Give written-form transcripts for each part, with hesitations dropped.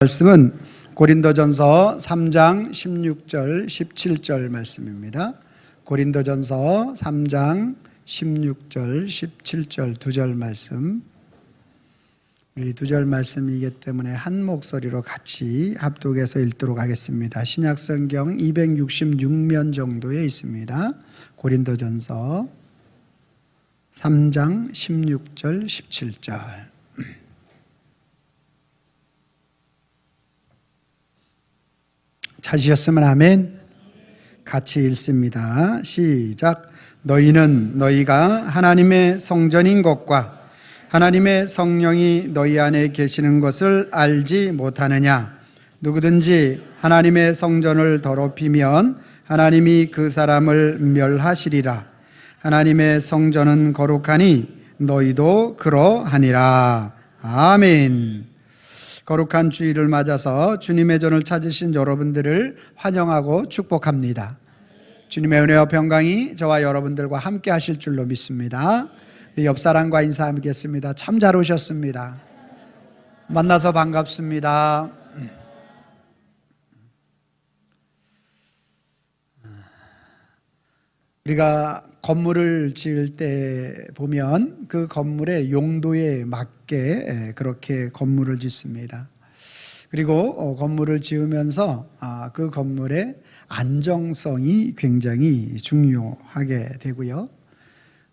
말씀은 고린도전서 3장 16절 17절 말씀입니다. 고린도전서 3장 16절 17절 두 절 말씀, 우리 두 절 말씀이기 때문에 한 목소리로 같이 합독해서 읽도록 하겠습니다. 신약성경 266면 정도에 있습니다. 고린도전서 3장 16절 17절. 찾으셨으면 아멘. 같이 읽습니다. 시작. 너희는 너희가 하나님의 성전인 것과 하나님의 성령이 너희 안에 계시는 것을 알지 못하느냐? 누구든지 하나님의 성전을 더럽히면 하나님이 그 사람을 멸하시리라. 하나님의 성전은 거룩하니 너희도 그러하니라. 아멘. 거룩한 주일을 맞아서 주님의 전을 찾으신 여러분들을 환영하고 축복합니다. 주님의 은혜와 평강이 저와 여러분들과 함께 하실 줄로 믿습니다. 우리 옆 사람과 인사하겠습니다. 참 잘 오셨습니다. 만나서 반갑습니다. 우리가 건물을 지을 때 보면 그 건물의 용도에 맞게 그렇게 건물을 짓습니다. 그리고 건물을 지으면서 그 건물의 안정성이 굉장히 중요하게 되고요.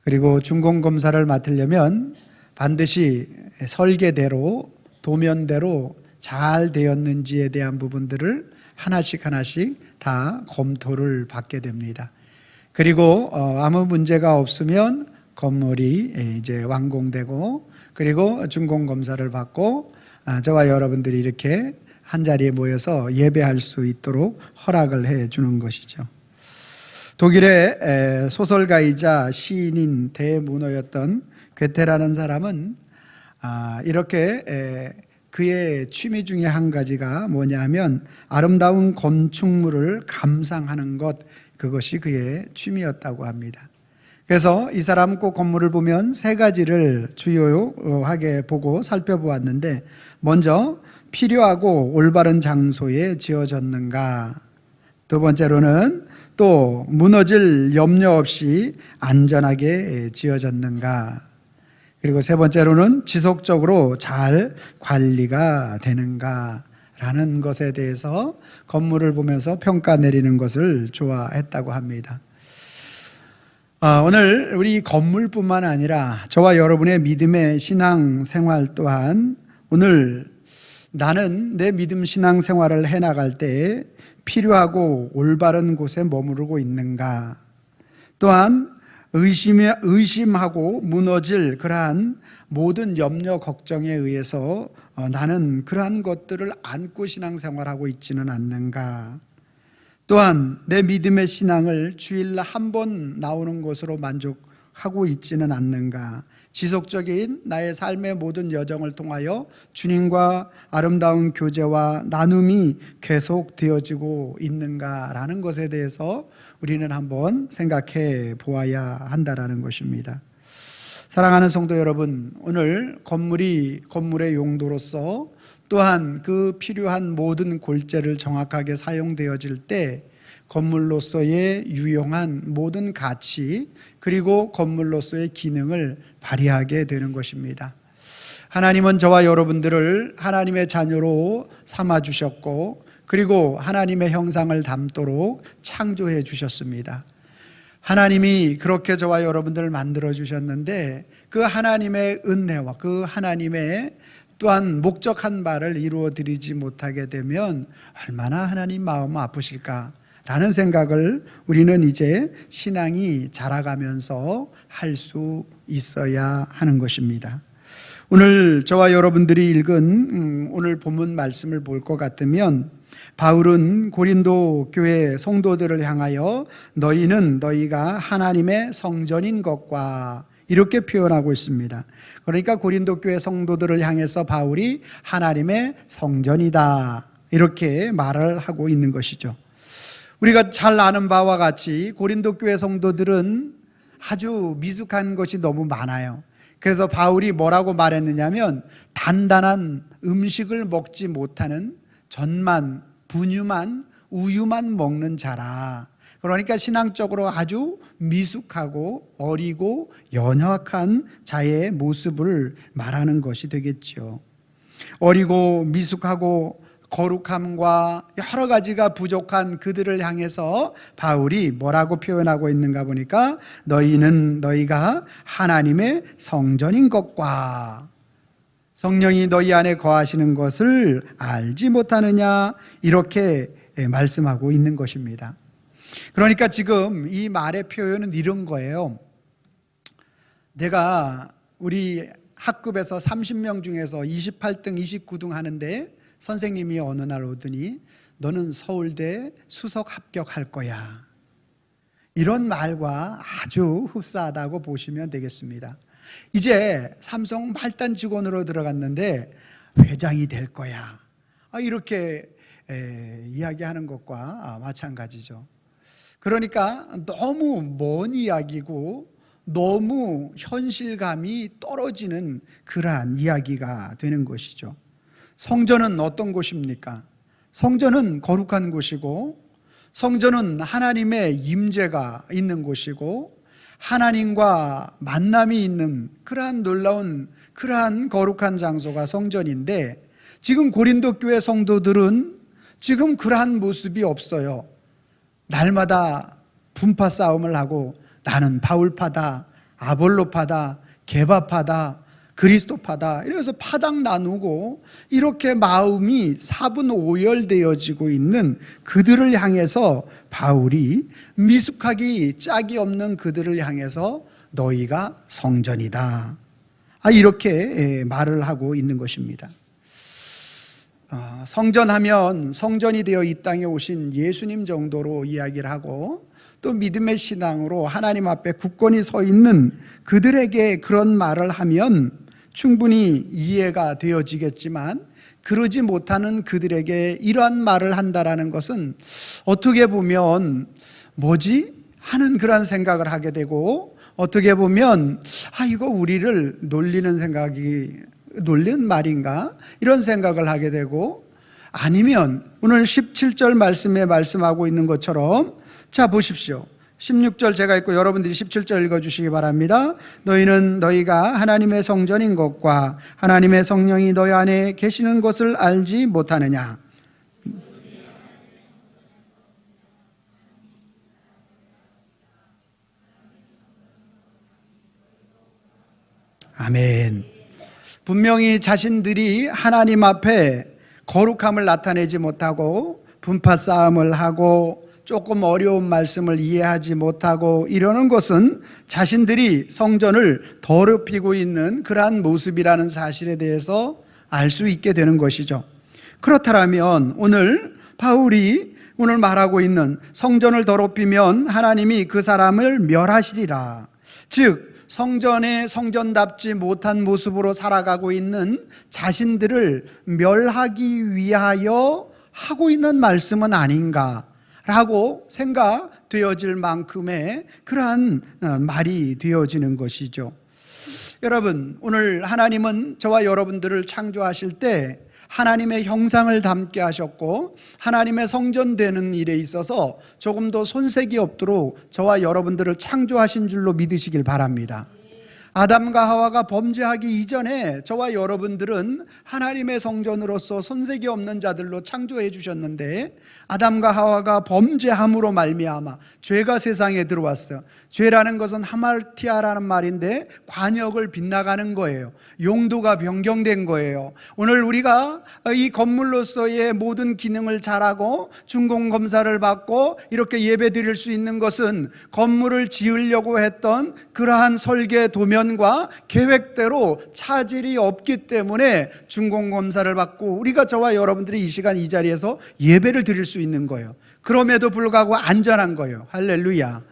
그리고 준공검사를 맡으려면 반드시 설계대로 도면대로 잘 되었는지에 대한 부분들을 하나씩 다 검토를 받게 됩니다. 그리고 아무 문제가 없으면 건물이 이제 완공되고, 그리고 준공검사를 받고 저와 여러분들이 이렇게 한자리에 모여서 예배할 수 있도록 허락을 해 주는 것이죠. 독일의 소설가이자 시인인 대문호였던 괴테라는 사람은 이렇게 그의 취미 중에 한 가지가 뭐냐면 아름다운 건축물을 감상하는 것, 그것이 그의 취미였다고 합니다. 그래서 이 사람은 꼭 건물을 보면 세 가지를 주요하게 보고 살펴보았는데, 먼저 필요하고 올바른 장소에 지어졌는가, 두 번째로는 또 무너질 염려 없이 안전하게 지어졌는가, 그리고 세 번째로는 지속적으로 잘 관리가 되는가 라는 것에 대해서 건물을 보면서 평가 내리는 것을 좋아했다고 합니다. 오늘 우리 건물뿐만 아니라 저와 여러분의 믿음의 신앙 생활 또한, 오늘 나는 내 믿음 신앙 생활을 해나갈 때 필요하고 올바른 곳에 머무르고 있는가, 또한 의심하고 무너질 그러한 모든 염려 걱정에 의해서 나는 그러한 것들을 안고 신앙생활하고 있지는 않는가, 또한 내 믿음의 신앙을 주일 한 번 나오는 것으로 만족하고 있지는 않는가, 지속적인 나의 삶의 모든 여정을 통하여 주님과 아름다운 교제와 나눔이 계속 되어지고 있는가라는 것에 대해서 우리는 한번 생각해 보아야 한다라는 것입니다. 사랑하는 성도 여러분, 오늘 건물의 용도로서, 또한 그 필요한 모든 골재를 정확하게 사용되어질 때 건물로서의 유용한 모든 가치, 그리고 건물로서의 기능을 발휘하게 되는 것입니다. 하나님은 저와 여러분들을 하나님의 자녀로 삼아주셨고, 그리고 하나님의 형상을 담도록 창조해 주셨습니다. 하나님이 그렇게 저와 여러분들을 만들어 주셨는데, 그 하나님의 은혜와 그 하나님의 또한 목적한 바를 이루어 드리지 못하게 되면 얼마나 하나님 마음 아프실까 라는 생각을 우리는 이제 신앙이 자라가면서 할 수 있어야 하는 것입니다. 오늘 저와 여러분들이 읽은 오늘 본문 말씀을 볼 것 같으면, 바울은 고린도 교회 성도들을 향하여 너희는 너희가 하나님의 성전인 것과 이렇게 표현하고 있습니다. 그러니까 고린도 교회 성도들을 향해서 바울이 하나님의 성전이다 이렇게 말을 하고 있는 것이죠. 우리가 잘 아는 바와 같이 고린도 교회 성도들은 아주 미숙한 것이 너무 많아요. 그래서 바울이 뭐라고 말했느냐면 단단한 음식을 먹지 못하는 전만, 분유만, 우유만 먹는 자라. 그러니까 신앙적으로 아주 미숙하고 어리고 연약한 자의 모습을 말하는 것이 되겠죠. 어리고 미숙하고 거룩함과 여러 가지가 부족한 그들을 향해서 바울이 뭐라고 표현하고 있는가 보니까 너희가 하나님의 성전인 것과 성령이 너희 안에 거하시는 것을 알지 못하느냐, 이렇게 말씀하고 있는 것입니다. 그러니까 지금 이 말의 표현은 이런 거예요. 내가 우리 학급에서 30명 중에서 28등, 29등 하는데 선생님이 어느 날 오더니 너는 서울대 수석 합격할 거야. 이런 말과 아주 흡사하다고 보시면 되겠습니다. 이제 삼성 말단 직원으로 들어갔는데 회장이 될 거야. 이렇게 이야기하는 것과 마찬가지죠. 그러니까 너무 먼 이야기고 너무 현실감이 떨어지는 그러한 이야기가 되는 것이죠. 성전은 어떤 곳입니까? 성전은 거룩한 곳이고, 성전은 하나님의 임재가 있는 곳이고, 하나님과 만남이 있는 그러한 놀라운 그러한 거룩한 장소가 성전인데, 지금 고린도 교회 성도들은 지금 그러한 모습이 없어요. 날마다 분파 싸움을 하고 나는 바울파다, 아볼로파다, 게바파다, 그리스도파다, 이래서 파당 나누고 이렇게 마음이 사분오열되어지고 있는 그들을 향해서 바울이 미숙하기 짝이 없는 그들을 향해서 너희가 성전이다, 이렇게 말을 하고 있는 것입니다. 성전하면 성전이 되어 이 땅에 오신 예수님 정도로 이야기를 하고, 또 믿음의 신앙으로 하나님 앞에 굳건히 서 있는 그들에게 그런 말을 하면 충분히 이해가 되어지겠지만, 그러지 못하는 그들에게 이러한 말을 한다라는 것은 어떻게 보면 뭐지? 하는 그런 생각을 하게 되고, 어떻게 보면 이거 우리를 놀리는 말인가? 이런 생각을 하게 되고, 아니면 오늘 17절 말씀에 말씀하고 있는 것처럼, 자 보십시오. 16절 제가 읽고 여러분들이 17절 읽어주시기 바랍니다. 너희가 하나님의 성전인 것과 하나님의 성령이 너희 안에 계시는 것을 알지 못하느냐. 아멘. 분명히 자신들이 하나님 앞에 거룩함을 나타내지 못하고 분파 싸움을 하고 조금 어려운 말씀을 이해하지 못하고 이러는 것은 자신들이 성전을 더럽히고 있는 그러한 모습이라는 사실에 대해서 알 수 있게 되는 것이죠. 그렇다면 오늘 바울이 오늘 말하고 있는 성전을 더럽히면 하나님이 그 사람을 멸하시리라, 즉 성전에 성전답지 못한 모습으로 살아가고 있는 자신들을 멸하기 위하여 하고 있는 말씀은 아닌가 라고 생각되어질 만큼의 그러한 말이 되어지는 것이죠. 여러분, 오늘 하나님은 저와 여러분들을 창조하실 때 하나님의 형상을 담게 하셨고, 하나님의 성전되는 일에 있어서 조금도 손색이 없도록 저와 여러분들을 창조하신 줄로 믿으시길 바랍니다. 아담과 하와가 범죄하기 이전에 저와 여러분들은 하나님의 성전으로서 손색이 없는 자들로 창조해 주셨는데, 아담과 하와가 범죄함으로 말미암아 죄가 세상에 들어왔어요. 죄라는 것은 하말티아라는 말인데 관역을 빗나가는 거예요. 용도가 변경된 거예요. 오늘 우리가 이 건물로서의 모든 기능을 잘하고 준공검사를 받고 이렇게 예배 드릴 수 있는 것은 건물을 지으려고 했던 그러한 설계 도면과 계획대로 차질이 없기 때문에 준공검사를 받고 우리가 저와 여러분들이 이 시간 이 자리에서 예배를 드릴 수 있는 거예요. 그럼에도 불구하고 안전한 거예요. 할렐루야.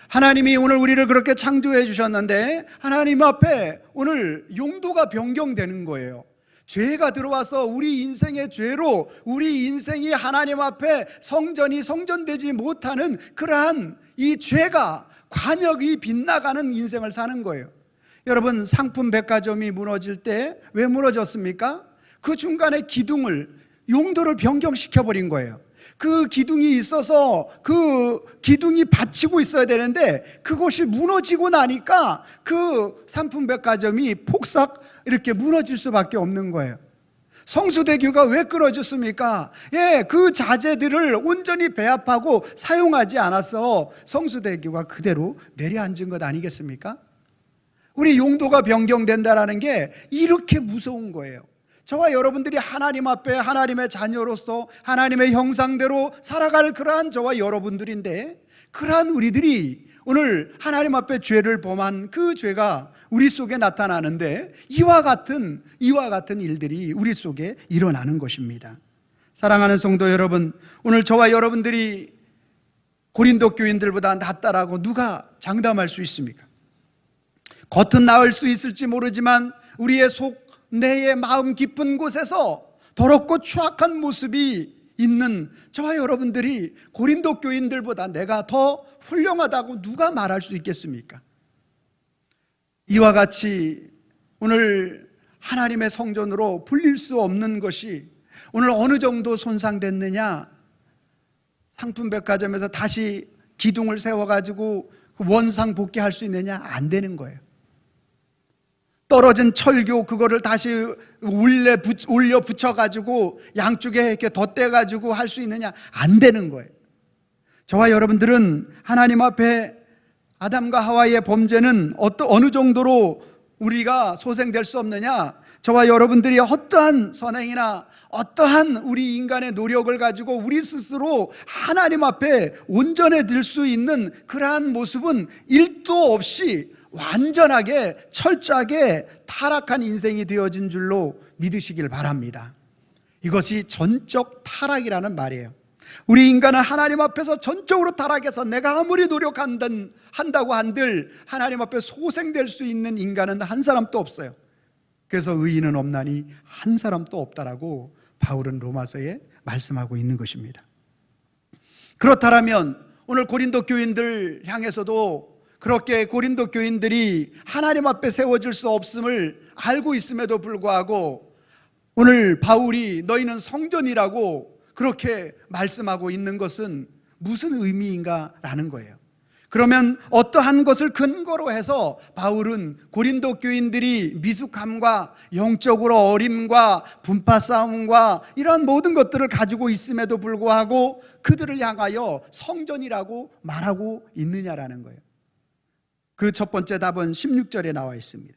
하나님이 오늘 우리를 그렇게 창조해 주셨는데 하나님 앞에 오늘 용도가 변경되는 거예요. 죄가 들어와서 우리 인생의 죄로 우리 인생이 하나님 앞에 성전이 성전되지 못하는 그러한 이 죄가 관역이 빗나가는 인생을 사는 거예요. 여러분, 상품 백화점이 무너질 때 왜 무너졌습니까? 그 중간에 기둥을, 용도를 변경시켜 버린 거예요. 그 기둥이 있어서 그 기둥이 받치고 있어야 되는데 그것이 무너지고 나니까 그 상품 백화점이 폭삭 이렇게 무너질 수밖에 없는 거예요. 성수대교가 왜 끊어졌습니까? 그 자재들을 온전히 배합하고 사용하지 않아서 성수대교가 그대로 내려앉은 것 아니겠습니까? 우리 용도가 변경된다는 게 이렇게 무서운 거예요. 저와 여러분들이 하나님 앞에 하나님의 자녀로서 하나님의 형상대로 살아갈 그러한 저와 여러분들인데, 그러한 우리들이 오늘 하나님 앞에 죄를 범한 그 죄가 우리 속에 나타나는데 이와 같은 일들이 우리 속에 일어나는 것입니다. 사랑하는 성도 여러분, 오늘 저와 여러분들이 고린도 교인들보다 낫다라고 누가 장담할 수 있습니까? 겉은 나을 수 있을지 모르지만 우리의 속 내의 마음 깊은 곳에서 더럽고 추악한 모습이 있는 저와 여러분들이 고린도 교인들보다 내가 더 훌륭하다고 누가 말할 수 있겠습니까? 이와 같이 오늘 하나님의 성전으로 불릴 수 없는 것이 오늘 어느 정도 손상됐느냐? 상품 백화점에서 다시 기둥을 세워가지고 원상 복귀할 수 있느냐? 안 되는 거예요. 떨어진 철교 그거를 다시 올려 붙여가지고 양쪽에 이렇게 덧대가지고 할 수 있느냐? 안 되는 거예요. 저와 여러분들은 하나님 앞에 아담과 하와의 범죄는 어느 정도로 우리가 소생될 수 없느냐? 저와 여러분들이 어떠한 선행이나 어떠한 우리 인간의 노력을 가지고 우리 스스로 하나님 앞에 온전해질 수 있는 그러한 모습은 1도 없이 완전하게 철저하게 타락한 인생이 되어진 줄로 믿으시길 바랍니다. 이것이 전적 타락이라는 말이에요. 우리 인간은 하나님 앞에서 전적으로 타락해서 내가 아무리 노력한다고 한들 하나님 앞에 소생될 수 있는 인간은 한 사람도 없어요. 그래서 의인은 없나니 한 사람도 없다라고 바울은 로마서에 말씀하고 있는 것입니다. 그렇다면 오늘 고린도 교인들 향해서도 그렇게 고린도 교인들이 하나님 앞에 세워질 수 없음을 알고 있음에도 불구하고 오늘 바울이 너희는 성전이라고 그렇게 말씀하고 있는 것은 무슨 의미인가라는 거예요. 그러면 어떠한 것을 근거로 해서 바울은 고린도 교인들이 미숙함과 영적으로 어림과 분파 싸움과 이런 모든 것들을 가지고 있음에도 불구하고 그들을 향하여 성전이라고 말하고 있느냐라는 거예요. 그 첫 번째 답은 16절에 나와 있습니다.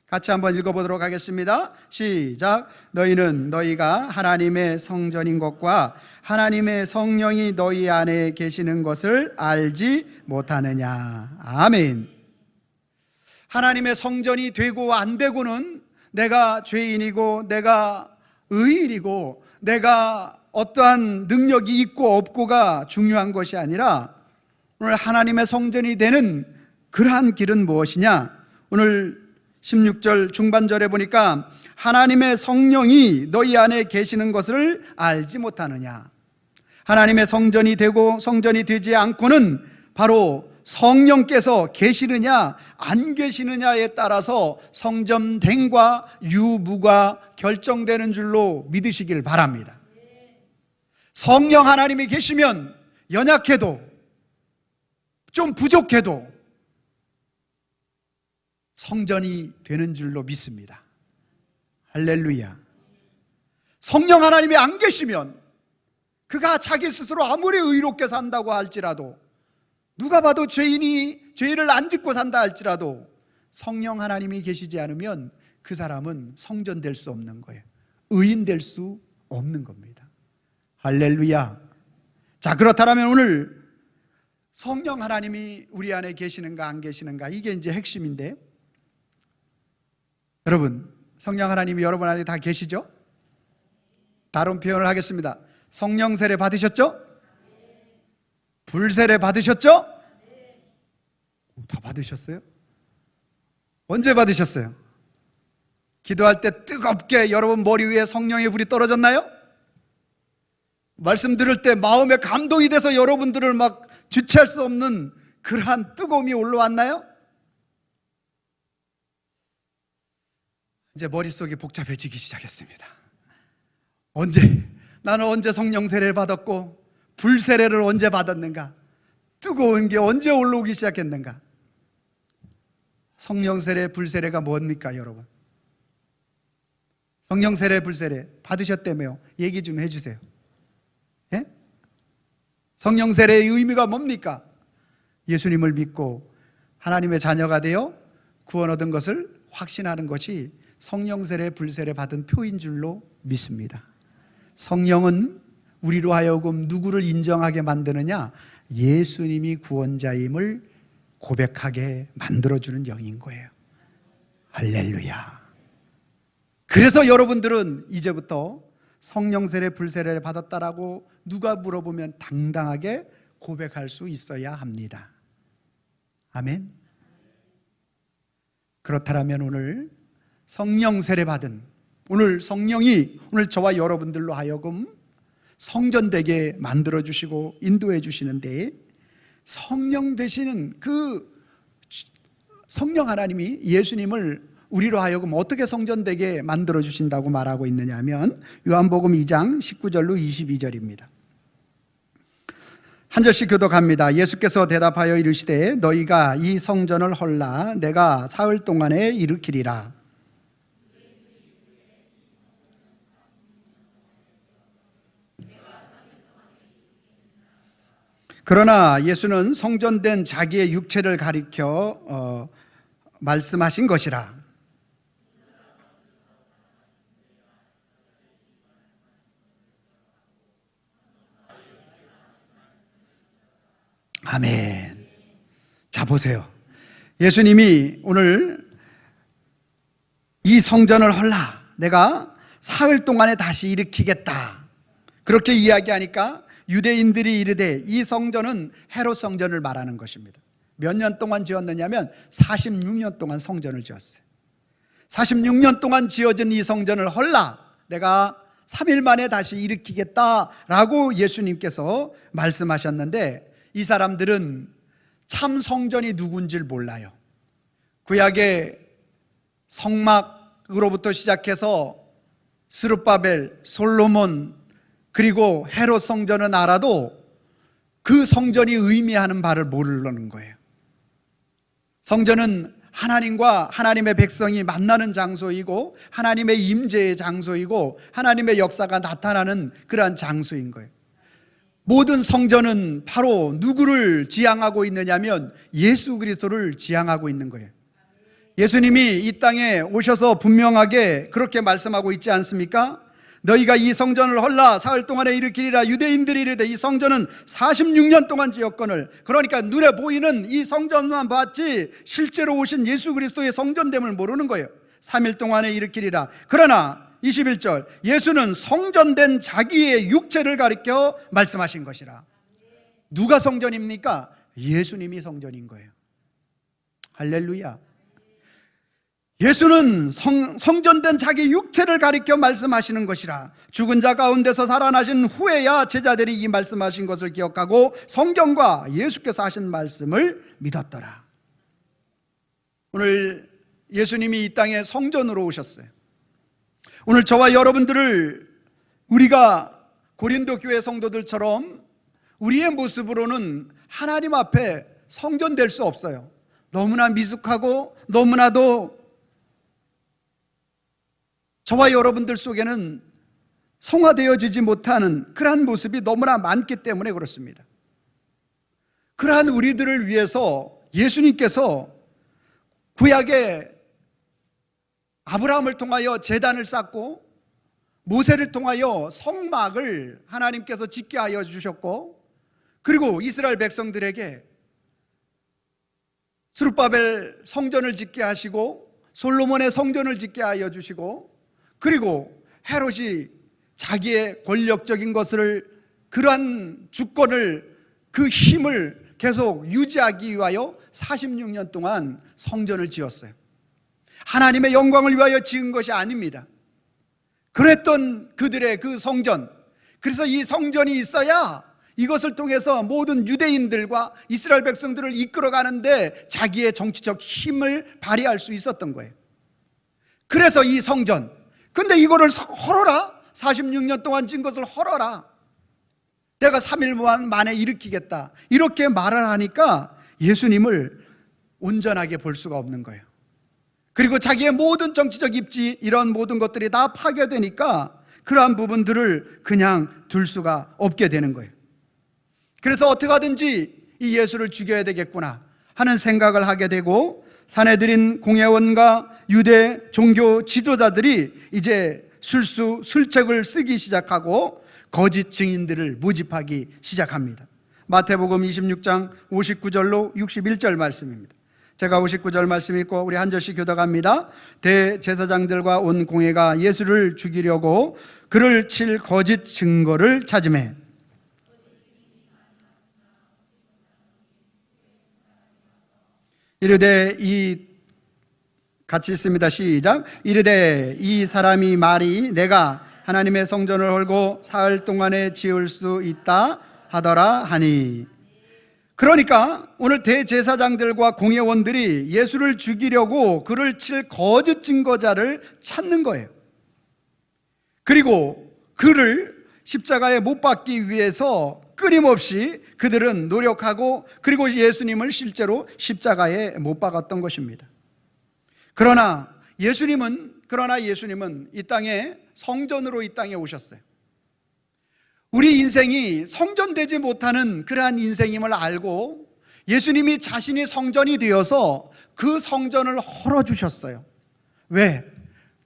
같이 한번 읽어보도록 하겠습니다. 시작. 너희는 너희가 하나님의 성전인 것과 하나님의 성령이 너희 안에 계시는 것을 알지 못하느냐. 아멘. 하나님의 성전이 되고 안 되고는 내가 죄인이고 내가 의인이고 내가 어떠한 능력이 있고 없고가 중요한 것이 아니라 오늘 하나님의 성전이 되는 그러한 길은 무엇이냐? 오늘 16절 중반절에 보니까 하나님의 성령이 너희 안에 계시는 것을 알지 못하느냐. 하나님의 성전이 되고 성전이 되지 않고는 바로 성령께서 계시느냐 안 계시느냐에 따라서 성전됨과 유무가 결정되는 줄로 믿으시길 바랍니다. 성령 하나님이 계시면 연약해도 좀 부족해도 성전이 되는 줄로 믿습니다. 할렐루야. 성령 하나님이 안 계시면 그가 자기 스스로 아무리 의롭게 산다고 할지라도 누가 봐도 죄인이 죄를 안 짓고 산다 할지라도 성령 하나님이 계시지 않으면 그 사람은 성전 될 수 없는 거예요. 의인 될 수 없는 겁니다. 할렐루야. 자, 그렇다면 오늘 성령 하나님이 우리 안에 계시는가 안 계시는가 이게 이제 핵심인데, 여러분 성령 하나님이 여러분 안에 다 계시죠? 다른 표현을 하겠습니다. 성령 세례 받으셨죠? 불세례 받으셨죠? 다 받으셨어요? 언제 받으셨어요? 기도할 때 뜨겁게 여러분 머리 위에 성령의 불이 떨어졌나요? 말씀 들을 때 마음에 감동이 돼서 여러분들을 막 주체할 수 없는 그러한 뜨거움이 올라왔나요? 이제 머릿속이 복잡해지기 시작했습니다. 나는 언제 성령 세례를 받았고 불 세례를 언제 받았는가? 뜨거운 게 언제 올라오기 시작했는가? 성령 세례, 불 세례가 뭡니까, 여러분? 성령 세례, 불 세례 받으셨다며요? 얘기 좀 해주세요. 예? 성령 세례의 의미가 뭡니까? 예수님을 믿고 하나님의 자녀가 되어 구원 얻은 것을 확신하는 것이 성령 세례, 불 세례 받은 표인 줄로 믿습니다. 성령은 우리로 하여금 누구를 인정하게 만드느냐? 예수님이 구원자임을 고백하게 만들어주는 영인 거예요. 할렐루야. 그래서 여러분들은 이제부터 성령 세례, 불 세례를 받았다라고 누가 물어보면 당당하게 고백할 수 있어야 합니다. 아멘. 그렇다면 오늘 성령 세례 받은, 오늘 성령이 오늘 저와 여러분들로 하여금 성전되게 만들어주시고 인도해 주시는데, 성령 되시는 그 성령 하나님이 예수님을 우리로 하여금 어떻게 성전되게 만들어 주신다고 말하고 있느냐 하면 요한복음 2장 19절로 22절입니다. 한 절씩 교독합니다. 예수께서 대답하여 이르시되 너희가 이 성전을 헐라 내가 사흘 동안에 일으키리라. 그러나 예수는 성전된 자기의 육체를 가리켜 말씀하신 것이라. 아멘. 자, 보세요. 예수님이 오늘 이 성전을 헐라 내가 사흘 동안에 다시 일으키겠다 그렇게 이야기하니까 유대인들이 이르되 이 성전은 헤롯 성전을 말하는 것입니다. 몇 년 동안 지었느냐면 46년 동안 성전을 지었어요. 46년 동안 지어진 이 성전을 헐라 내가 3일 만에 다시 일으키겠다라고 예수님께서 말씀하셨는데, 이 사람들은 참 성전이 누군지를 몰라요. 구약의 성막으로부터 시작해서 스룹바벨, 솔로몬, 그리고 헤롯 성전은 알아도 그 성전이 의미하는 바를 모르는 거예요. 성전은 하나님과 하나님의 백성이 만나는 장소이고 하나님의 임재의 장소이고 하나님의 역사가 나타나는 그러한 장소인 거예요. 모든 성전은 바로 누구를 지향하고 있느냐면 예수 그리스도를 지향하고 있는 거예요. 예수님이 이 땅에 오셔서 분명하게 그렇게 말씀하고 있지 않습니까? 너희가 이 성전을 헐라 사흘 동안에 일으키리라. 유대인들이 이르되 이 성전은 46년 동안 지었거늘, 그러니까 눈에 보이는 이 성전만 봤지 실제로 오신 예수 그리스도의 성전됨을 모르는 거예요. 3일 동안에 일으키리라. 그러나 21절 예수는 성전된 자기의 육체를 가리켜 말씀하신 것이라. 누가 성전입니까? 예수님이 성전인 거예요. 할렐루야. 예수는 성전된 자기 육체를 가리켜 말씀하시는 것이라. 죽은 자 가운데서 살아나신 후에야 제자들이 이 말씀하신 것을 기억하고 성경과 예수께서 하신 말씀을 믿었더라. 오늘 예수님이 이 땅에 성전으로 오셨어요. 오늘 저와 여러분들을 우리가 고린도 교회 성도들처럼 우리의 모습으로는 하나님 앞에 성전될 수 없어요. 너무나 미숙하고 너무나도 저와 여러분들 속에는 성화되어지지 못하는 그러한 모습이 너무나 많기 때문에 그렇습니다. 그러한 우리들을 위해서 예수님께서 구약의 아브라함을 통하여 제단을 쌓고 모세를 통하여 성막을 하나님께서 짓게 하여 주셨고, 그리고 이스라엘 백성들에게 스룹바벨 성전을 짓게 하시고 솔로몬의 성전을 짓게 하여 주시고, 그리고 헤롯이 자기의 권력적인 것을, 그러한 주권을, 그 힘을 계속 유지하기 위하여 46년 동안 성전을 지었어요. 하나님의 영광을 위하여 지은 것이 아닙니다. 그랬던 그들의 그 성전, 그래서 이 성전이 있어야 이것을 통해서 모든 유대인들과 이스라엘 백성들을 이끌어가는데 자기의 정치적 힘을 발휘할 수 있었던 거예요. 그래서 이 성전, 근데 이거를 헐어라, 46년 동안 진 것을 헐어라, 내가 3일 만에 일으키겠다, 이렇게 말을 하니까 예수님을 온전하게 볼 수가 없는 거예요. 그리고 자기의 모든 정치적 입지, 이런 모든 것들이 다 파괴되니까 그러한 부분들을 그냥 둘 수가 없게 되는 거예요. 그래서 어떻게 하든지 이 예수를 죽여야 되겠구나 하는 생각을 하게 되고, 사내들인 공회원과 유대 종교 지도자들이 이제 술책을 쓰기 시작하고 거짓 증인들을 모집하기 시작합니다. 마태복음 26장 59절로 61절 말씀입니다. 제가 59절 말씀 읽고 우리 한 절씩 교독합니다. 대제사장들과 온 공회가 예수를 죽이려고 그를 칠 거짓 증거를 찾으매 이르되 같이 읽습니다. 시작. 이르되 이 사람이 말이 내가 하나님의 성전을 헐고 사흘 동안에 지을 수 있다 하더라 하니. 그러니까 오늘 대제사장들과 공회원들이 예수를 죽이려고 그를 칠 거짓 증거자를 찾는 거예요. 그리고 그를 십자가에 못 박기 위해서 끊임없이 그들은 노력하고, 그리고 예수님을 실제로 십자가에 못 박았던 것입니다. 그러나 예수님은 이 땅에 성전으로 이 땅에 오셨어요. 우리 인생이 성전되지 못하는 그러한 인생임을 알고 예수님이 자신이 성전이 되어서 그 성전을 헐어주셨어요. 왜?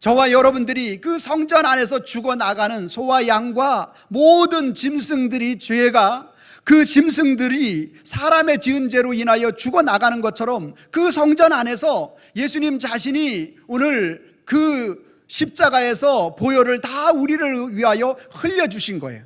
저와 여러분들이 그 성전 안에서 죽어나가는 소와 양과 모든 짐승들이, 죄가 그 짐승들이 사람의 지은 죄로 인하여 죽어나가는 것처럼 그 성전 안에서 예수님 자신이 오늘 그 십자가에서 보혈을 다 우리를 위하여 흘려주신 거예요.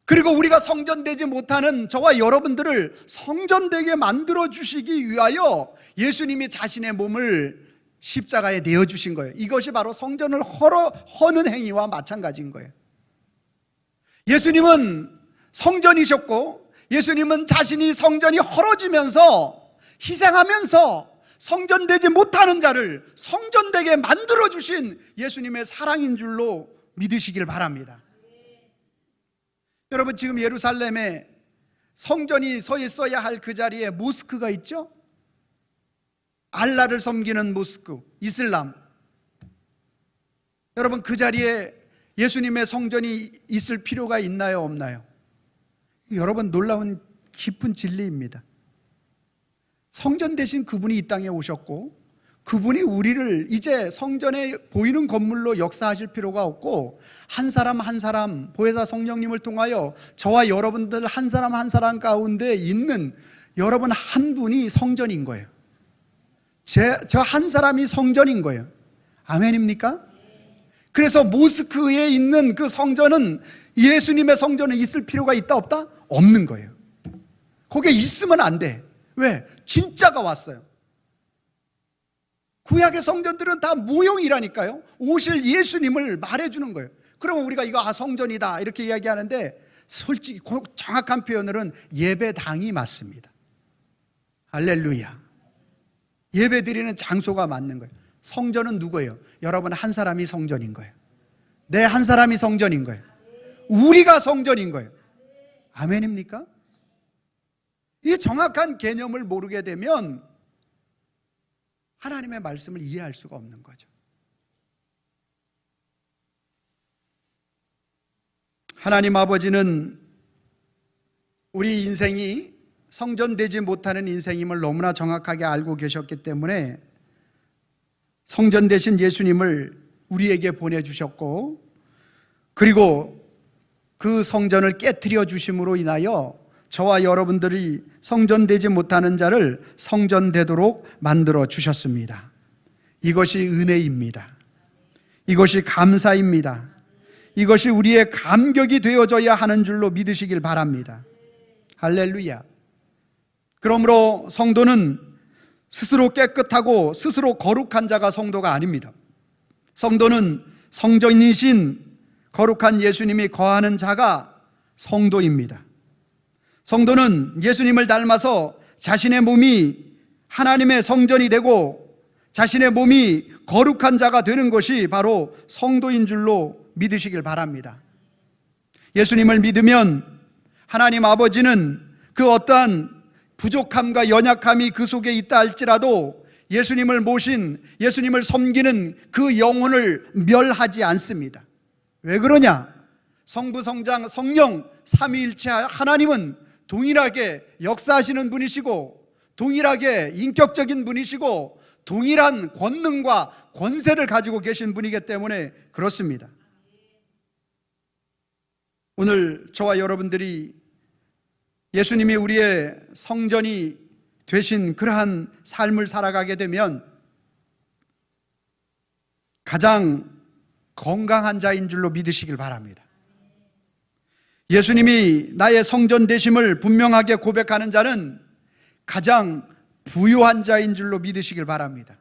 그리고 우리가 성전되지 못하는 저와 여러분들을 성전되게 만들어주시기 위하여 예수님이 자신의 몸을 십자가에 내어주신 거예요. 이것이 바로 성전을 허는 행위와 마찬가지인 거예요. 예수님은 성전이셨고, 예수님은 자신이 성전이 헐어지면서 희생하면서 성전되지 못하는 자를 성전되게 만들어주신 예수님의 사랑인 줄로 믿으시길 바랍니다. 여러분, 지금 예루살렘에 성전이 서 있어야 할 그 자리에 모스크가 있죠? 알라를 섬기는 모스크, 이슬람. 여러분, 그 자리에 예수님의 성전이 있을 필요가 있나요, 없나요? 여러분, 놀라운 깊은 진리입니다. 성전 대신 그분이 이 땅에 오셨고, 그분이 우리를 이제 성전에 보이는 건물로 역사하실 필요가 없고, 한 사람 한 사람 보혜사 성령님을 통하여 저와 여러분들 한 사람 한 사람 가운데 있는 여러분 한 분이 성전인 거예요. 저 한 사람이 성전인 거예요. 아멘입니까? 그래서 모스크에 있는 그 성전은, 예수님의 성전은 있을 필요가 있다 없다? 없는 거예요. 거기에 있으면 안 돼. 왜? 진짜가 왔어요. 구약의 성전들은 다 모형이라니까요. 오실 예수님을 말해주는 거예요. 그러면 우리가 이거 성전이다 이렇게 이야기하는데, 솔직히 정확한 표현으로는 예배당이 맞습니다. 할렐루야. 예배 드리는 장소가 맞는 거예요. 성전은 누구예요? 여러분 한 사람이 성전인 거예요. 내 한 사람이 성전인 거예요. 우리가 성전인 거예요. 아멘입니까? 이 정확한 개념을 모르게 되면 하나님의 말씀을 이해할 수가 없는 거죠. 하나님 아버지는 우리 인생이 성전되지 못하는 인생임을 너무나 정확하게 알고 계셨기 때문에 성전 되신 예수님을 우리에게 보내주셨고, 그리고 그 성전을 깨트려 주심으로 인하여 저와 여러분들이 성전되지 못하는 자를 성전되도록 만들어 주셨습니다. 이것이 은혜입니다. 이것이 감사입니다. 이것이 우리의 감격이 되어져야 하는 줄로 믿으시길 바랍니다. 할렐루야. 그러므로 성도는 스스로 깨끗하고 스스로 거룩한 자가 성도가 아닙니다. 성도는 성전이신 거룩한 예수님이 거하는 자가 성도입니다. 성도는 예수님을 닮아서 자신의 몸이 하나님의 성전이 되고 자신의 몸이 거룩한 자가 되는 것이 바로 성도인 줄로 믿으시길 바랍니다. 예수님을 믿으면 하나님 아버지는 그 어떠한 부족함과 연약함이 그 속에 있다 할지라도 예수님을 모신, 예수님을 섬기는 그 영혼을 멸하지 않습니다. 왜 그러냐? 성부, 성장, 성령 삼위일체 하나님은 동일하게 역사하시는 분이시고, 동일하게 인격적인 분이시고, 동일한 권능과 권세를 가지고 계신 분이기 때문에 그렇습니다. 오늘 저와 여러분들이 예수님이 우리의 성전이 되신 그러한 삶을 살아가게 되면 가장 건강한 자인 줄로 믿으시길 바랍니다. 예수님이 나의 성전 되심을 분명하게 고백하는 자는 가장 부유한 자인 줄로 믿으시길 바랍니다.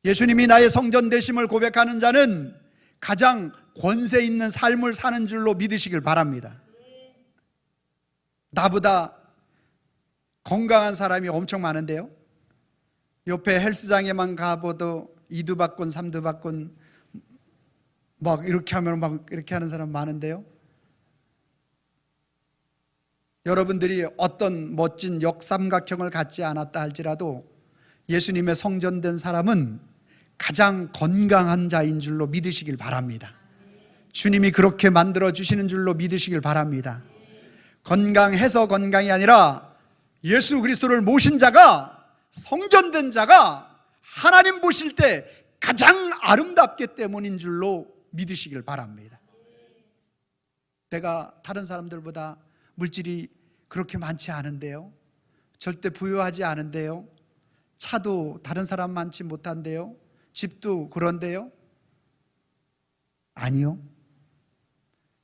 예수님이 나의 성전 되심을 고백하는 자는 가장 권세 있는 삶을 사는 줄로 믿으시길 바랍니다. 나보다 건강한 사람이 엄청 많은데요, 옆에 헬스장에만 가봐도 2두 받곤 3두 받곤 막 이렇게 하면 막 이렇게 하는 사람 많은데요, 여러분들이 어떤 멋진 역삼각형을 갖지 않았다 할지라도 예수님의 성전된 사람은 가장 건강한 자인 줄로 믿으시길 바랍니다. 주님이 그렇게 만들어 주시는 줄로 믿으시길 바랍니다. 건강해서 건강이 아니라 예수 그리스도를 모신 자가, 성전된 자가 하나님 보실 때 가장 아름답기 때문인 줄로 믿으시길 바랍니다. 내가 다른 사람들보다 물질이 그렇게 많지 않은데요, 절대 부유하지 않은데요, 차도 다른 사람 많지 못한데요, 집도 그런데요? 아니요.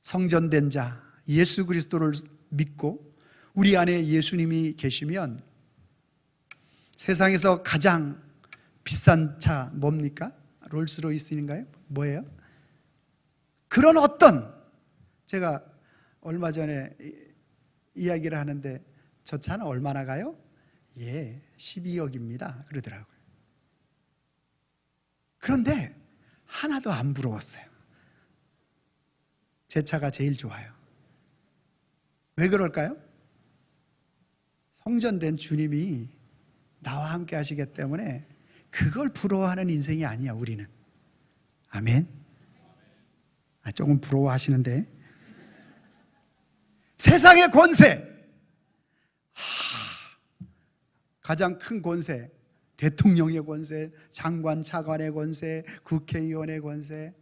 성전된 자 예수 그리스도를 믿고 우리 안에 예수님이 계시면 세상에서 가장 비싼 차 뭡니까? 롤스로이스인가요? 뭐예요? 그런 어떤, 제가 얼마 전에 이야기를 하는데 저 차는 얼마나 가요? 예, 12억입니다 그러더라고요. 그런데 하나도 안 부러웠어요. 제 차가 제일 좋아요. 왜 그럴까요? 성전된 주님이 나와 함께 하시기 때문에 그걸 부러워하는 인생이 아니야, 우리는. 아멘. 조금 부러워하시는데, 세상의 권세, 가장 큰 권세, 대통령의 권세, 장관 차관의 권세, 국회의원의 권세.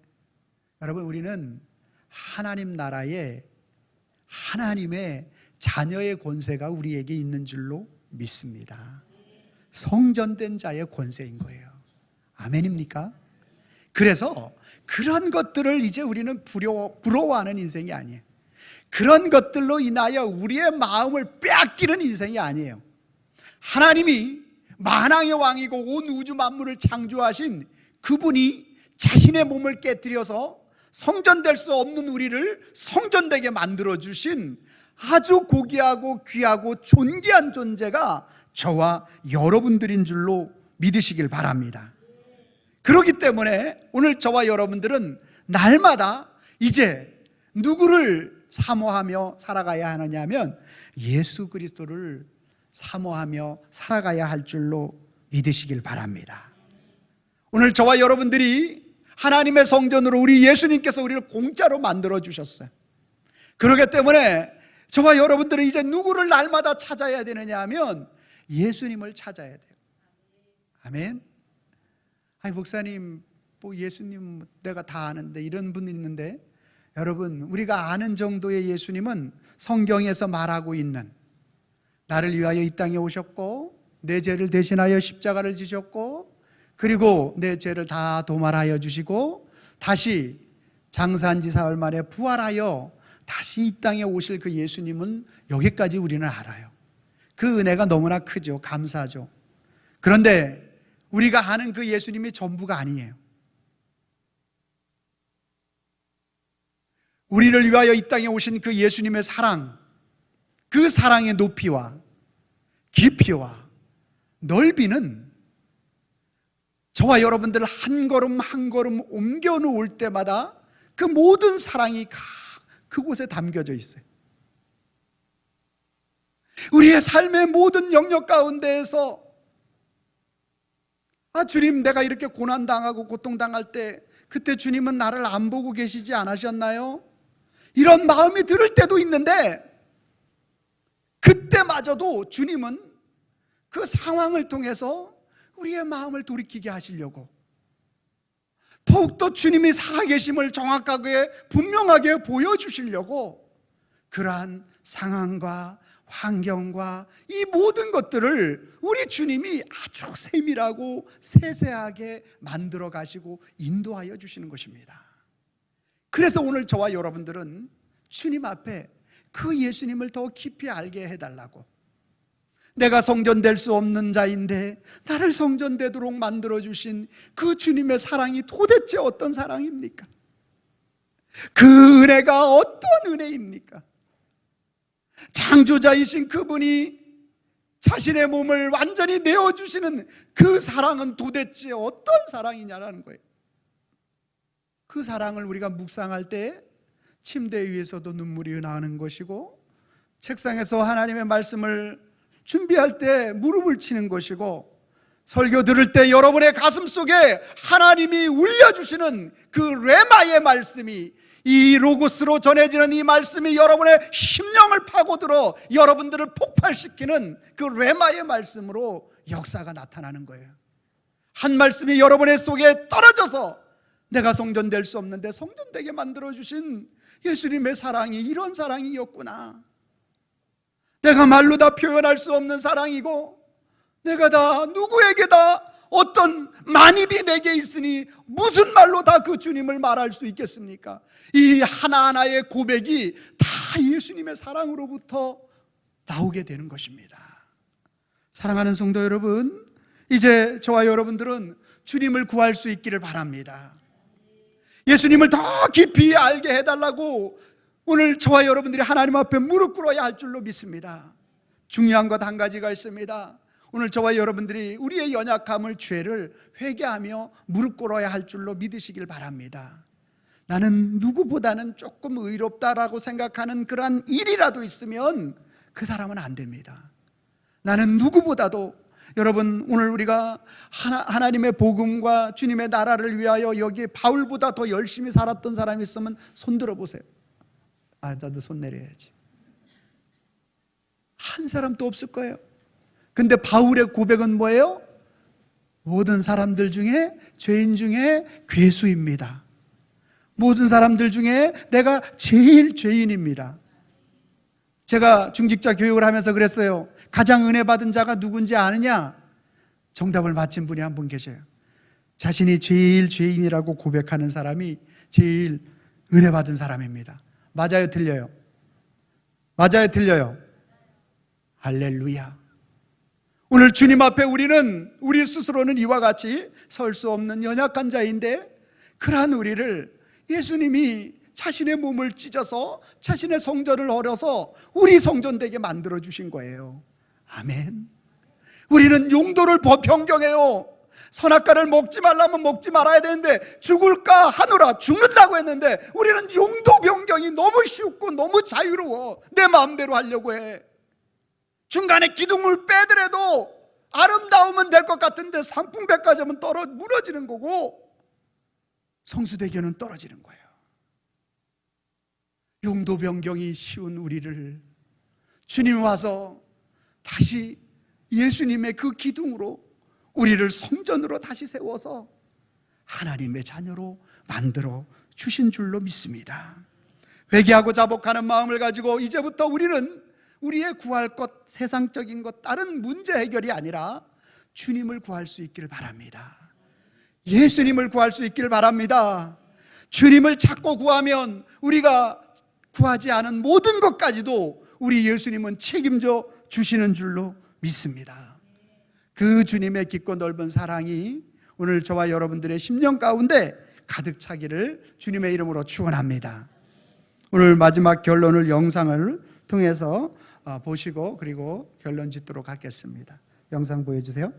여러분, 우리는 하나님 나라의, 하나님의 자녀의 권세가 우리에게 있는 줄로 믿습니다. 성전된 자의 권세인 거예요. 아멘입니까? 그래서 그런 것들을 이제 우리는 부러워하는 인생이 아니에요. 그런 것들로 인하여 우리의 마음을 빼앗기는 인생이 아니에요. 하나님이 만왕의 왕이고 온 우주 만물을 창조하신 그분이 자신의 몸을 깨뜨려서 성전될 수 없는 우리를 성전되게 만들어주신 아주 고귀하고 귀하고 존귀한 존재가 저와 여러분들인 줄로 믿으시길 바랍니다. 그렇기 때문에 오늘 저와 여러분들은 날마다 이제 누구를 사모하며 살아가야 하느냐면 예수 그리스도를 사모하며 살아가야 할 줄로 믿으시길 바랍니다. 오늘 저와 여러분들이 하나님의 성전으로 우리 예수님께서 우리를 공짜로 만들어 주셨어요. 그렇기 때문에 저와 여러분들은 이제 누구를 날마다 찾아야 되느냐 하면 예수님을 찾아야 돼요. 아멘. 아니 목사님, 뭐 예수님 내가 다 아는데, 이런 분 있는데, 여러분, 우리가 아는 정도의 예수님은 성경에서 말하고 있는, 나를 위하여 이 땅에 오셨고 내 죄를 대신하여 십자가를 지셨고 그리고 내 죄를 다 도말하여 주시고 다시 장사한 지 사흘 만에 부활하여 다시 이 땅에 오실 그 예수님은 여기까지 우리는 알아요. 그 은혜가 너무나 크죠. 감사하죠. 그런데 우리가 아는 그 예수님이 전부가 아니에요. 우리를 위하여 이 땅에 오신 그 예수님의 사랑, 그 사랑의 높이와 깊이와 넓이는 저와 여러분들 한 걸음 한 걸음 옮겨 놓을 때마다 그 모든 사랑이 그곳에 담겨져 있어요. 우리의 삶의 모든 영역 가운데에서 주님, 내가 이렇게 고난당하고 고통당할 때 그때 주님은 나를 안 보고 계시지 않으셨나요? 이런 마음이 들을 때도 있는데, 그때마저도 주님은 그 상황을 통해서 우리의 마음을 돌이키게 하시려고, 더욱더 주님이 살아계심을 정확하게 분명하게 보여주시려고 그러한 상황과 환경과 이 모든 것들을 우리 주님이 아주 세밀하고 세세하게 만들어 가시고 인도하여 주시는 것입니다. 그래서 오늘 저와 여러분들은 주님 앞에 그 예수님을 더 깊이 알게 해달라고, 내가 성전될 수 없는 자인데 나를 성전되도록 만들어주신 그 주님의 사랑이 도대체 어떤 사랑입니까? 그 은혜가 어떤 은혜입니까? 창조자이신 그분이 자신의 몸을 완전히 내어주시는 그 사랑은 도대체 어떤 사랑이냐라는 거예요. 그 사랑을 우리가 묵상할 때 침대 위에서도 눈물이 나는 것이고, 책상에서 하나님의 말씀을 준비할 때 무릎을 치는 것이고, 설교 들을 때 여러분의 가슴 속에 하나님이 울려주시는 그 레마의 말씀이, 이 로고스로 전해지는 이 말씀이 여러분의 심령을 파고들어 여러분들을 폭발시키는 그 레마의 말씀으로 역사가 나타나는 거예요. 한 말씀이 여러분의 속에 떨어져서 내가 성전될 수 없는데 성전되게 만들어주신 예수님의 사랑이 이런 사랑이었구나, 내가 말로 다 표현할 수 없는 사랑이고, 내가 다 누구에게 다 어떤 만입이 내게 있으니 무슨 말로 다 그 주님을 말할 수 있겠습니까? 이 하나하나의 고백이 다 예수님의 사랑으로부터 나오게 되는 것입니다. 사랑하는 성도 여러분, 이제 저와 여러분들은 주님을 구할 수 있기를 바랍니다. 예수님을 더 깊이 알게 해달라고 오늘 저와 여러분들이 하나님 앞에 무릎 꿇어야 할 줄로 믿습니다. 중요한 것 한 가지가 있습니다. 오늘 저와 여러분들이 우리의 연약함을, 죄를 회개하며 무릎 꿇어야 할 줄로 믿으시길 바랍니다. 나는 누구보다는 조금 의롭다라고 생각하는 그러한 일이라도 있으면 그 사람은 안 됩니다. 나는 누구보다도, 여러분 오늘 우리가 하나님의 복음과 주님의 나라를 위하여 여기에 바울보다 더 열심히 살았던 사람이 있으면 손 들어보세요. 나도 손 내려야지. 한 사람도 없을 거예요. 근데 바울의 고백은 뭐예요? 모든 사람들 중에, 죄인 중에 괴수입니다. 모든 사람들 중에 내가 제일 죄인입니다. 제가 중직자 교육을 하면서 그랬어요. 가장 은혜 받은 자가 누군지 아느냐? 정답을 맞힌 분이 한 분 계셔요. 자신이 제일 죄인이라고 고백하는 사람이 제일 은혜 받은 사람입니다. 맞아요, 틀려요? 맞아요, 틀려요? 할렐루야. 오늘 주님 앞에 우리 스스로는 이와 같이 설 수 없는 연약한 자인데, 그러한 우리를 예수님이 자신의 몸을 찢어서 자신의 성전을 얼어서 우리 성전되게 만들어 주신 거예요. 아멘. 우리는 용도를 변경해요. 선악과를 먹지 말라면 먹지 말아야 되는데 죽을까 하노라, 죽는다고 했는데 우리는 용도 변경이 너무 쉽고 너무 자유로워. 내 마음대로 하려고 해. 중간에 기둥을 빼더라도 아름다우면 될 것 같은데 상풍백화점은 무너지는 거고 성수대교는 떨어지는 거예요. 용도 변경이 쉬운 우리를 주님이 와서 다시 예수님의 그 기둥으로 우리를 성전으로 다시 세워서 하나님의 자녀로 만들어 주신 줄로 믿습니다. 회개하고 자복하는 마음을 가지고 이제부터 우리는 우리의 구할 것, 세상적인 것, 다른 문제 해결이 아니라 주님을 구할 수 있기를 바랍니다. 예수님을 구할 수 있기를 바랍니다. 주님을 찾고 구하면 우리가 구하지 않은 모든 것까지도 우리 예수님은 책임져 주시는 줄로 믿습니다. 그 주님의 깊고 넓은 사랑이 오늘 저와 여러분들의 심령 가운데 가득 차기를 주님의 이름으로 축원합니다. 오늘 마지막 결론을 영상을 통해서 보시고 그리고 결론 짓도록 하겠습니다. 영상 보여주세요.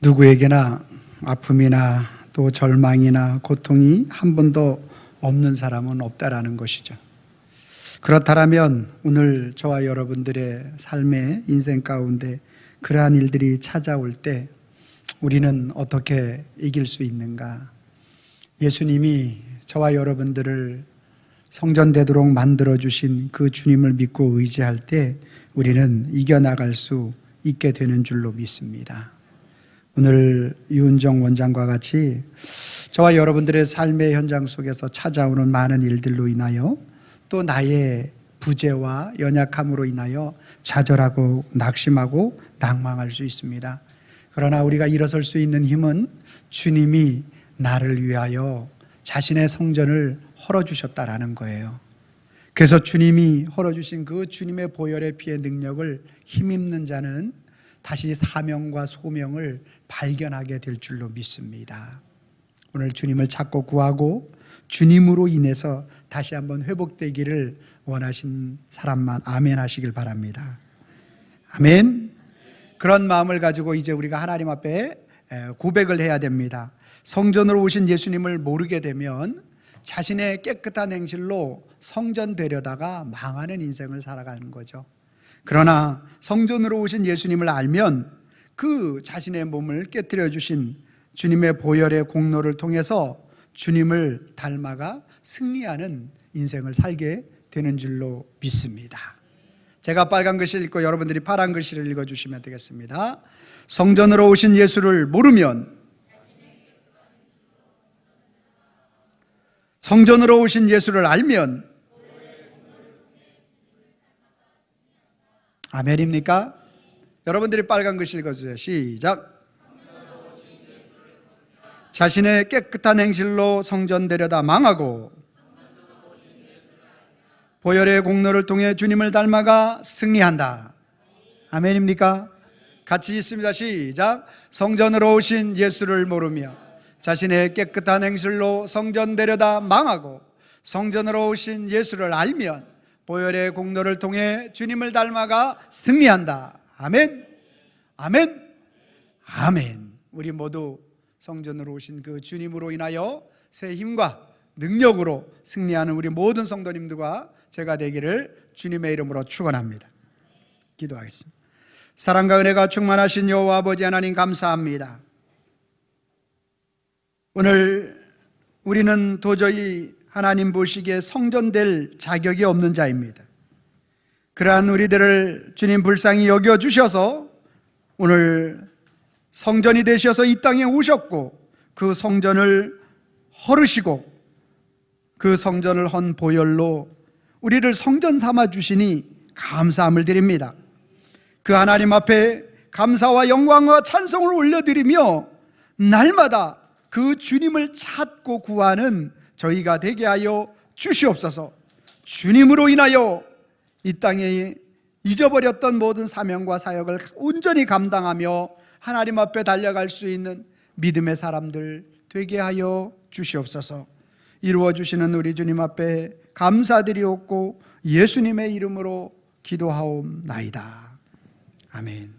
누구에게나 아픔이나 또 절망이나 고통이 한 번도 없는 사람은 없다라는 것이죠. 그렇다면 오늘 저와 여러분들의 삶의 인생 가운데 그러한 일들이 찾아올 때 우리는 어떻게 이길 수 있는가? 예수님이 저와 여러분들을 성전되도록 만들어주신 그 주님을 믿고 의지할 때 우리는 이겨나갈 수 있게 되는 줄로 믿습니다. 오늘 유은정 원장과 같이 저와 여러분들의 삶의 현장 속에서 찾아오는 많은 일들로 인하여 또 나의 부재와 연약함으로 인하여 좌절하고 낙심하고 낭망할 수 있습니다. 그러나 우리가 일어설 수 있는 힘은 주님이 나를 위하여 자신의 성전을 헐어주셨다라는 거예요. 그래서 주님이 헐어주신 그 주님의 보혈의 피의 능력을 힘입는 자는 다시 사명과 소명을 발견하게 될 줄로 믿습니다. 오늘 주님을 찾고 구하고 주님으로 인해서 다시 한번 회복되기를 원하신 사람만 아멘 하시길 바랍니다. 아멘. 그런 마음을 가지고 이제 우리가 하나님 앞에 고백을 해야 됩니다. 성전으로 오신 예수님을 모르게 되면 자신의 깨끗한 행실로 성전 되려다가 망하는 인생을 살아가는 거죠. 그러나 성전으로 오신 예수님을 알면 그 자신의 몸을 깨뜨려 주신 주님의 보혈의 공로를 통해서 주님을 닮아가 승리하는 인생을 살게 되는 줄로 믿습니다. 제가 빨간 글씨를 읽고 여러분들이 파란 글씨를 읽어주시면 되겠습니다. 성전으로 오신 예수를 모르면, 성전으로 오신 예수를 알면, 아멘입니까? 여러분들이 빨간 글씨 읽어주세요. 시작. 자신의 깨끗한 행실로 성전되려다 망하고 보혈의 공로를 통해 주님을 닮아가 승리한다. 아멘입니까? 같이 있습니다. 시작. 성전으로 오신 예수를 모르며 자신의 깨끗한 행실로 성전되려다 망하고 성전으로 오신 예수를 알면 보혈의 공로를 통해 주님을 닮아가 승리한다. 아멘. 아멘. 아멘. 우리 모두 성전으로 오신 그 주님으로 인하여 새 힘과 능력으로 승리하는 우리 모든 성도님들과 제가 되기를 주님의 이름으로 축원합니다. 기도하겠습니다. 사랑과 은혜가 충만하신 여호와 아버지 하나님 감사합니다. 오늘 우리는 도저히 하나님 보시기에 성전될 자격이 없는 자입니다. 그러한 우리들을 주님 불쌍히 여겨주셔서 오늘 성전이 되셔서 이 땅에 오셨고 그 성전을 헐으시고 그 성전을 헌 보혈로 우리를 성전 삼아 주시니 감사함을 드립니다. 그 하나님 앞에 감사와 영광과 찬송을 올려드리며 날마다 그 주님을 찾고 구하는 저희가 되게 하여 주시옵소서. 주님으로 인하여 이 땅에 잊어버렸던 모든 사명과 사역을 온전히 감당하며 하나님 앞에 달려갈 수 있는 믿음의 사람들 되게 하여 주시옵소서. 이루어주시는 우리 주님 앞에 감사드리옵고 예수님의 이름으로 기도하옵나이다. 아멘.